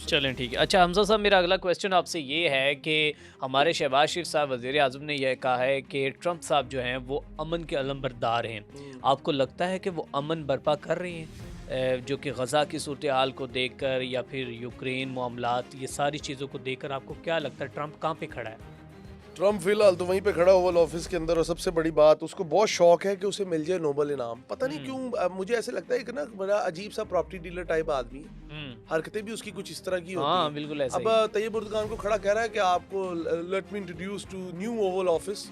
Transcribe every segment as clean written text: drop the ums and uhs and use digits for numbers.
चलें ठीक है। अच्छा हमज़ा साहब, मेरा अगला क्वेश्चन आपसे ये है कि हमारे शहबाज शरीफ साहब वज़ीर-ए-आज़म ने यह कहा है कि ट्रंप साहब जो हैं वो अमन के अलमबरदार हैं। हम्म। आपको लगता है कि वो अमन बर्पा कर रहे हैं? जो कि गज़ा की सूरत-ए-हाल को देखकर या फिर यूक्रेन मामलात, ये सारी चीज़ों को देखकर आपको क्या लगता है ट्रंप कहाँ पे खड़ा है? ट्रम्प फिलहाल तो वहीं पे खड़ा ओवल ऑफिस के अंदर, और सबसे बड़ी बात उसको बहुत शौक है कि उसे मिल जाए नोबल इनाम। पता नहीं हुँ, क्यों मुझे ऐसे लगता है कि ना बड़ा अजीब सा प्रॉपर्टी डीलर टाइप आदमी है। हुँ। हरकतें भी उसकी कुछ इस तरह की होती हाँ, हैं। बिल्कुल ऐसा अब ही। तैयब उर्दगान को खड़ा कह रहा है कि आपको let me introduce to new oval office,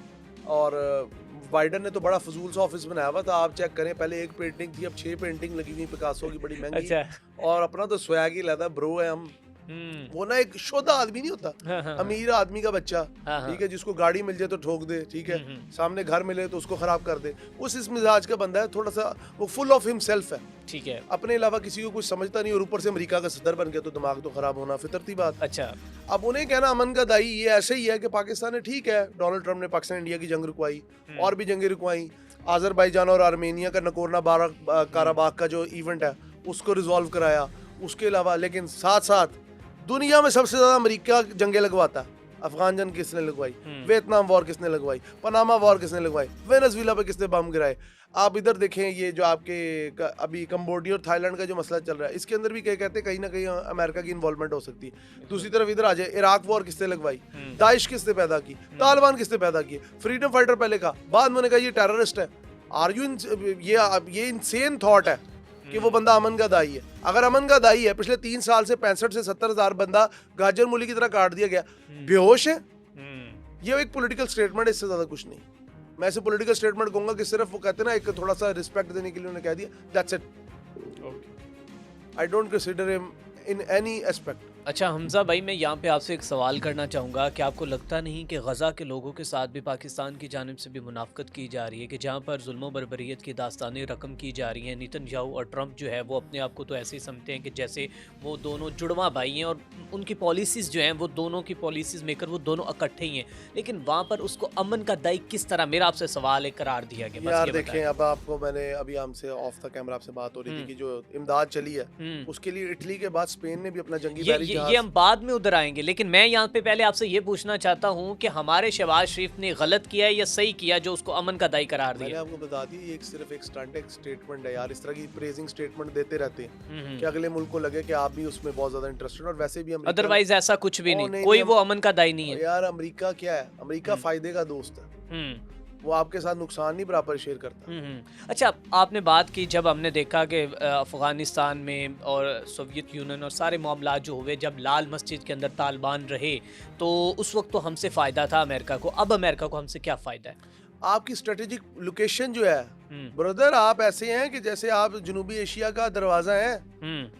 और बाइडन ने तो बड़ा फजूल सा ऑफिस बनाया हुआ था। आप चेक करें, पहले एक पेंटिंग थी, अब 6 पेंटिंग लगी हुई पिकासो की, बड़ी महंगी। अच्छा। और अपना तो स्वैग ही लहदा ब्रो है हम। हुँ। वो ना एक शुद्ध आदमी नहीं होता, हाँ, हाँ, हाँ। अमीर आदमी का बच्चा, हाँ, ठीक हाँ। है, जिसको गाड़ी मिल जाए तो ठोक दे, ठीक है, हुँ, हुँ। सामने घर मिले तो उसको खराब कर दे, उस इस मिजाज का बंदा है। थोड़ा सा वो फुल ऑफ हिमसेल्फ है, ठीक है। अपने अलावा किसी को कुछ समझता नहीं, और ऊपर से अमेरिका का सदर बन गया तो दिमाग तो खराब होना फितरती बात। अच्छा। अब उन्हें कहना अमन का दाई, ये ऐसे ही है कि पाकिस्तान ने, ठीक है, डोनाल्ड ट्रंप ने पाकिस्तान इंडिया की जंग रुकवाई, हुँ, और भी जंगें रुकवाई, आज़रबाईजान और आर्मेनिया का नकोरना हुँ। काराबाग का जो इवेंट है उसको रिजॉल्व कराया। उसके अलावा लेकिन साथ साथ दुनिया में सबसे ज्यादा अमेरिका जंगे लगवाता है। अफगान जंग किसने लगवाई, हुँ। वियतनाम वॉर किसने लगवाई, पनामा वॉर किसने लगवाई, वेनेजुएला पे किसने बम गिराए। आप इधर देखें, ये जो आपके अभी कंबोडिया और थाईलैंड का जो मसला चल रहा है, इसके अंदर भी क्या कहते हैं, कहीं ना कहीं अमेरिका की इन्वॉल्वमेंट हो सकती है। दूसरी तरफ इधर आ जाए, इराक वॉर किसने लगवाई, हुँ, दाइश किसने पैदा की, तालिबान किसने पैदा किए, फ्रीडम फाइटर पहले कहा, बाद में उन्होंने कहा ये टेररिस्ट है। आर यू ये इनसेन थॉट है कि वो हुँ, बंदा अमन का दाई है। अगर अमन का दाई है, पिछले 3 साल से 65 से 70 हजार बंदा गाजर मूली की तरह काट दिया गया, हुँ, बेहोश है। हुँ। ये एक पॉलिटिकल स्टेटमेंट है, इससे ज्यादा कुछ नहीं। मैं इसे पॉलिटिकल स्टेटमेंट कहूंगा कि सिर्फ वो कहते हैं ना, एक थोड़ा सा रिस्पेक्ट देने के लिए उन्होंने कह दिया, that's it. Okay. I don't consider him in any aspect. अच्छा हमज़ा भाई, मैं यहाँ पे आपसे एक सवाल करना चाहूँगा कि आपको लगता नहीं कि गज़ा के लोगों के साथ भी पाकिस्तान की जानिब से भी मुनाफ़क़त की जा रही है कि जहाँ पर जुल्म बर्बरियत की दास्तानें रकम की जा रही हैं। नेतन्याहू और ट्रंप जो है वो अपने आप को तो ऐसे ही समझते हैं कि जैसे वो दोनों जुड़वा भाई हैं, और उनकी पॉलिसीज़ जो हैं वो दोनों की पॉलिसीज़ मेकर वो दोनों इकट्ठे ही हैं। लेकिन वहाँ पर उसको अमन का दाई किस तरह, मेरा आपसे सवाल है, करार दिया गया, बस यार ये देखें, बताएं। अब आपको मैंने अभी हमसे ऑफ द कैमरा आपसे बात हो रही थी हुँ, कि जो इमदाद चली है, हुँ। उसके लिए इटली के बाद स्पेन ने भी अपना जंगी ये बहरी ये ये जहाज। हम बाद में उधर आएँगे, लेकिन मैं यहाँ पे पहले आपसे ये पूछना चाहता हूँ कि हमारे शहबाज शरीफ ने गलत किया है या सही किया जो उसको अमन का दाई करार मैंने दिया? आपको बता दी, ये एक सिर्फ एक स्टंट, एक स्टेटमेंट है यार। इस तरह की प्रेजिंग स्टेटमेंट देते रहते हैं हुँ, कि हुँ। अगले मुल्क को लगे कि आप भी उसमें बहुत ज्यादा इंटरेस्टेड, और वैसे भी अमेरिका। अदरवाइज़ ऐसा कुछ भी ओ नहीं, नहीं कोई नहीं, वो अमन का दाई नहीं है। यार अमेरिका क्या है, अमेरिका हुँ, फायदे का दोस्त है। हुँ। वो आपके साथ नुकसान नहीं बराबर शेयर करता। हुँ, हुँ। अच्छा, आपने बात की, जब हमने देखा कि अफ़गानिस्तान में और सोवियत यूनियन और सारे मामलात जो हुए, जब लाल मस्जिद के अंदर तालिबान रहे, तो उस वक़्त तो हमसे फ़ायदा था अमेरिका को। अब अमेरिका को हमसे क्या फ़ायदा है? आपकी स्ट्रेटेजिक लोकेशन जो है, हुँ, ब्रदर, आप ऐसे हैं कि जैसे आप जनूबी एशिया का दरवाजा है, हुँ,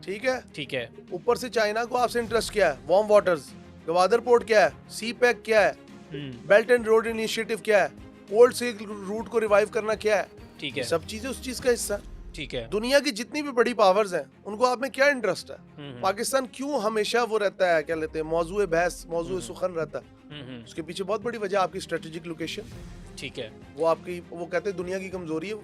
ठीक है। ठीक है। ऊपर से चाइना को आपसे इंटरेस्ट क्या है, वार्म वाटर्स, गवादर पोर्ट क्या है, सी पैक क्या है, हुँ, बेल्ट एंड रोड इनिशिएटिव क्या है, ओल्ड सिल्क रूट को रिवाइव करना क्या है। ठीक ये है, सब चीजें उस चीज का हिस्सा है। ठीक है। दुनिया की जितनी भी बड़ी पावर्स हैं, उनको आप में क्या इंटरेस्ट है। हुँ, हुँ, पाकिस्तान क्यों हमेशा वो रहता है, क्या लेते हैं, मौजूए बहस, मौजूए हुँ, सुखन रहता है। हुँ, हुँ, उसके पीछे बहुत बड़ी वजह आपकी स्ट्रेटेजिक लोकेशन। ठीक है। वो आपकी, वो कहते हैं दुनिया की कमजोरी है वो।